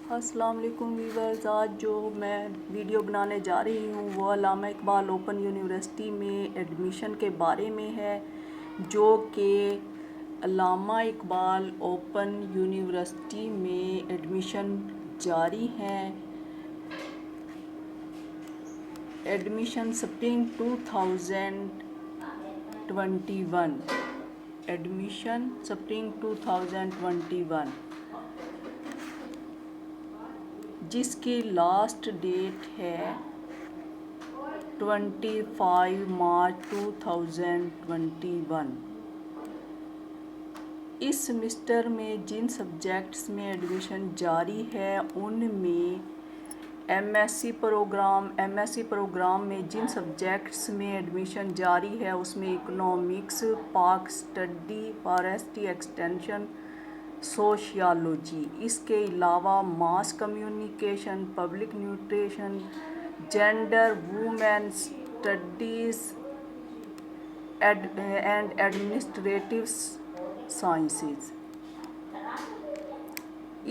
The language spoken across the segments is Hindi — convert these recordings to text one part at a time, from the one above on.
अस्सलाम वालेकुम वीवर्स। आज जो मैं वीडियो बनाने जा रही हूँ वो अल्लामा इकबाल ओपन यूनिवर्सिटी में एडमिशन के बारे में है, जो कि अल्लामा इकबाल ओपन यूनिवर्सिटी में एडमिशन जारी हैं। एडमिशन स्प्रिंग 2021, एडमिशन स्प्रिंग 2021 जिसकी लास्ट डेट है 25 मार्च 2021। इस सेमेस्टर में जिन सब्जेक्ट्स में एडमिशन जारी है उनमें एमएससी प्रोग्राम में जिन सब्जेक्ट्स में एडमिशन जारी है उसमें इकोनॉमिक्स, पाक स्टडी, फॉरेस्ट्री एक्सटेंशन, सोशियोलॉजी। इसके अलावा mass communication, public nutrition, gender, women studies and administrative sciences.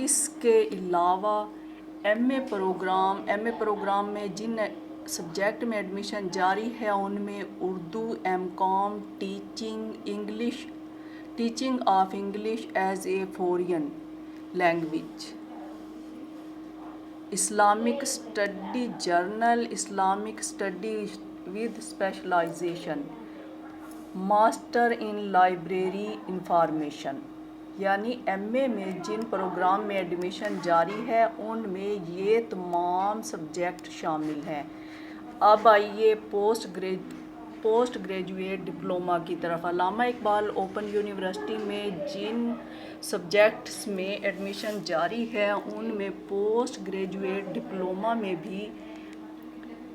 इसके अलावा एमए प्रोग्राम में जिन सब्जेक्ट में एडमिशन जारी है उनमें Urdu, MCom, teaching of English as a foreign language, Islamic study general, Islamic study with specialization, master in library information. यानी एमए में जिन प्रोग्राम में एडमिशन जारी है उनमें ये तमाम सब्जेक्ट शामिल हैं। अब आइए पोस्ट ग्रेजुएट डिप्लोमा की तरफ। अल्लामा इकबाल ओपन यूनिवर्सिटी में जिन सब्जेक्ट्स में एडमिशन जारी है उनमें पोस्ट ग्रेजुएट डिप्लोमा में भी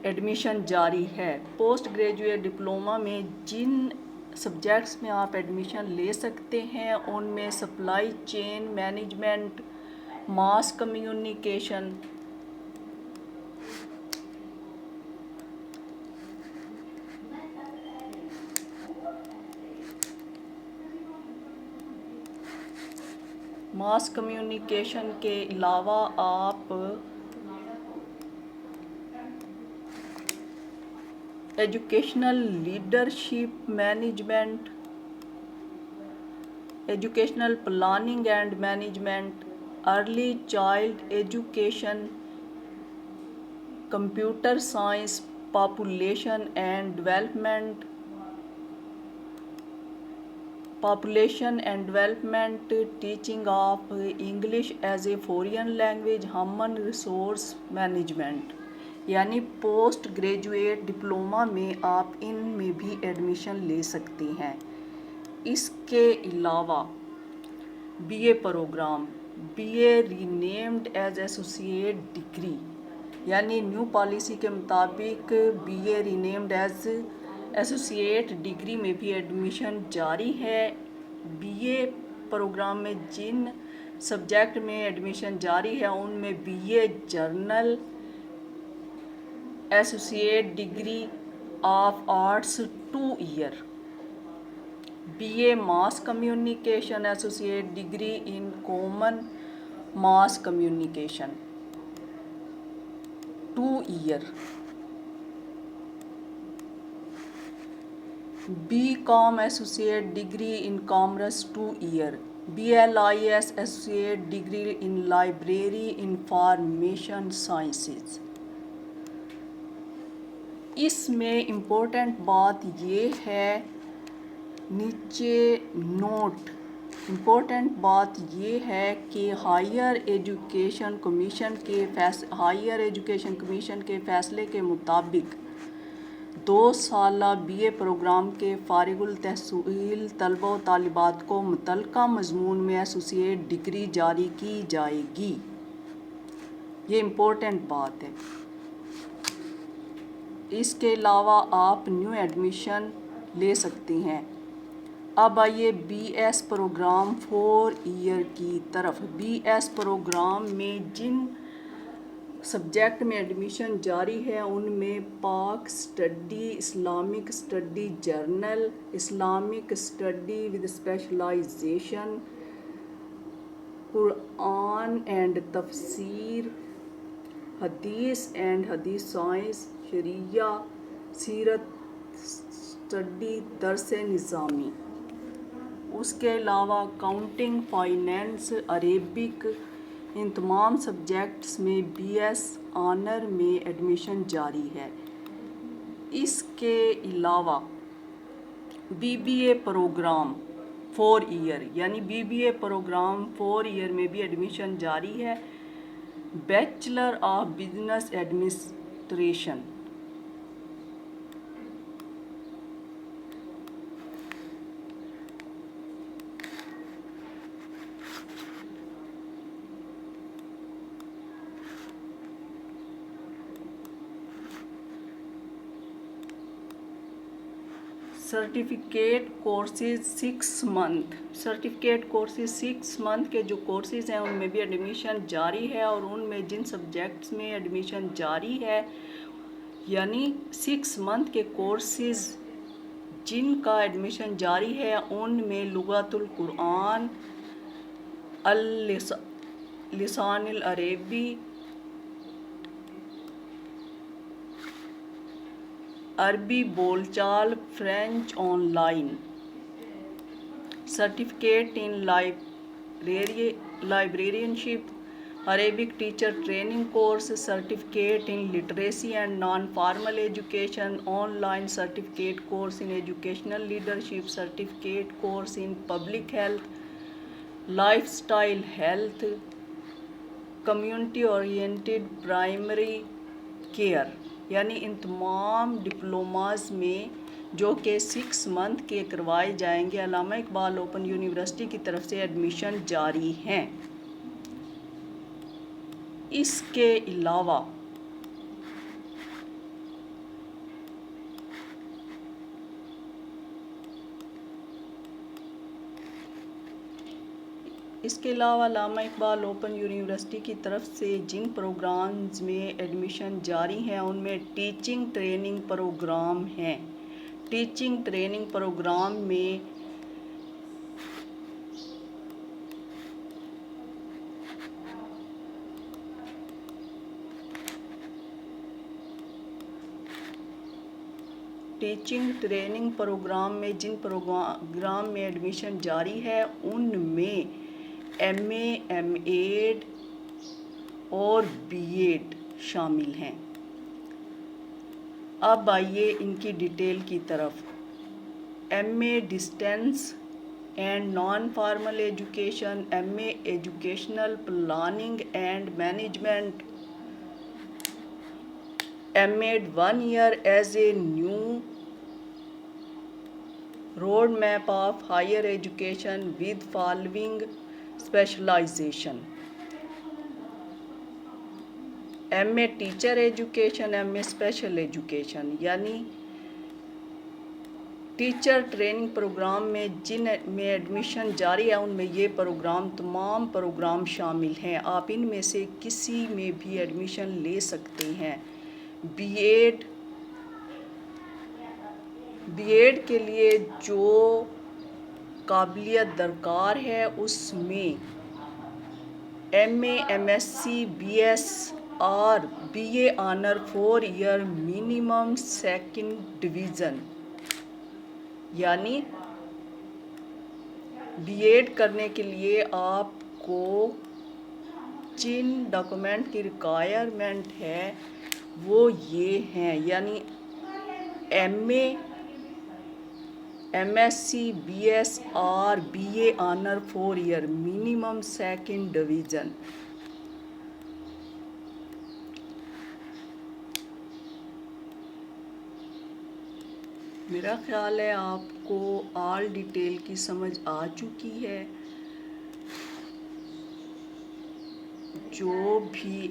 एडमिशन जारी है। पोस्ट ग्रेजुएट डिप्लोमा में जिन सब्जेक्ट्स में आप एडमिशन ले सकते हैं उनमें supply chain management, mass communication, के अलावा आप educational leadership management, educational planning and management, early child education, computer science, population and development, teaching of English as a foreign language, human resource management. यानी पोस्ट ग्रेजुएट डिप्लोमा में आप इनमें भी एडमिशन ले सकते हैं। इसके अलावा BA program, BA renamed as associate degree, यानी न्यू पॉलिसी के मुताबिक BA renamed as associate degree में भी एडमिशन जारी है। बीए प्रोग्राम में जिन सब्जेक्ट में एडमिशन जारी है उनमें BA general associate degree of arts 2 year, BA mass communication associate degree in common mass communication 2 year, BCom associate degree in commerce 2 year, BLIS associate degree in library information sciences. इसमें इम्पोर्टेंट बात ये है, नीचे नोट, इम्पोर्टेंट बात ये है कि हायर एजुकेशन कमीशन के फ़ैसले के मुताबिक 2 साला बीए प्रोग्राम के फारिगुल तहसील तलबा व तालिबात को मुतल्लिका मज़मून में एसोसिएट डिग्री जारी की जाएगी। ये इम्पोर्टेंट बात है। इसके अलावा आप न्यू एडमिशन ले सकते हैं। अब आइए बीएस प्रोग्राम 4 ईयर की तरफ। बीएस प्रोग्राम में जिन सब्जेक्ट में एडमिशन जारी है उनमें Pak study, Islamic study general, Islamic study with specialization, Quran and तफसीर, हदीस एंड हदीस साइंस, शरिया, सीरत स्टडी, दरस निज़ामी। उसके अलावा अकाउंटिंग, फाइनेंस, अरेबिक, इन तमाम सब्जेक्ट्स में BS ऑनर में एडमिशन जारी है। इसके अलावा BBA प्रोग्राम 4 ईयर यानी BBA प्रोग्राम 4 ईयर में भी एडमिशन जारी है। Bachelor of business administration. Certificate courses 6 month. Certificate courses 6 month के जो कोर्सेज हैं उनमें भी एडमिशन जारी है, और उनमें जिन सब्जेक्ट्स में एडमिशन जारी है यानी 6 मंथ के कोर्सेज जिनका एडमिशन जारी है उनमें लुगतुल कुरान, लिसानुल अरबी, अरबी बोलचाल, French online. Certificate in librarianship, Arabic teacher training course, certificate in literacy and non formal education, online certificate course in educational leadership, certificate course in public health, lifestyle health, community oriented primary care. यानी इन तमाम डिप्लोमास में जो कि 6 मंथ के करवाए जाएंगे, अल्लामा इकबाल ओपन यूनिवर्सिटी की तरफ से एडमिशन जारी हैं। इसके अलावा अल्लामा इकबाल ओपन यूनिवर्सिटी की तरफ से जिन प्रोग्राम्स में एडमिशन जारी हैं उनमें टीचिंग ट्रेनिंग प्रोग्राम हैं। टीचिंग ट्रेनिंग प्रोग्राम में जिन प्रोग्राम में एडमिशन जारी है उनमें MA, MAd और BEd शामिल हैं। अब आइए इनकी डिटेल की तरफ। MA distance and non formal education, MA educational planning and management, MAd 1 year as a new roadmap of higher education with following specialization. MA teacher education, MA special education. यानी टीचर ट्रेनिंग प्रोग्राम में जिन में एडमिशन जारी है उनमें ये प्रोग्राम तमाम प्रोग्राम शामिल हैं। आप इनमें से किसी में भी एडमिशन ले सकते हैं। बीएड के लिए जो काबिलियत दरकार है उसमें MA, MSc, BS और BA honour 4 year minimum 2nd division. यानी बीएड करने के लिए आपको जिन डॉक्यूमेंट की रिक्वायरमेंट है वो ये हैं, यानी MA, MSc, BS और BA honour 4 year minimum 2nd division. मेरा ख्याल है आपको ऑल डिटेल की समझ आ चुकी है। जो भी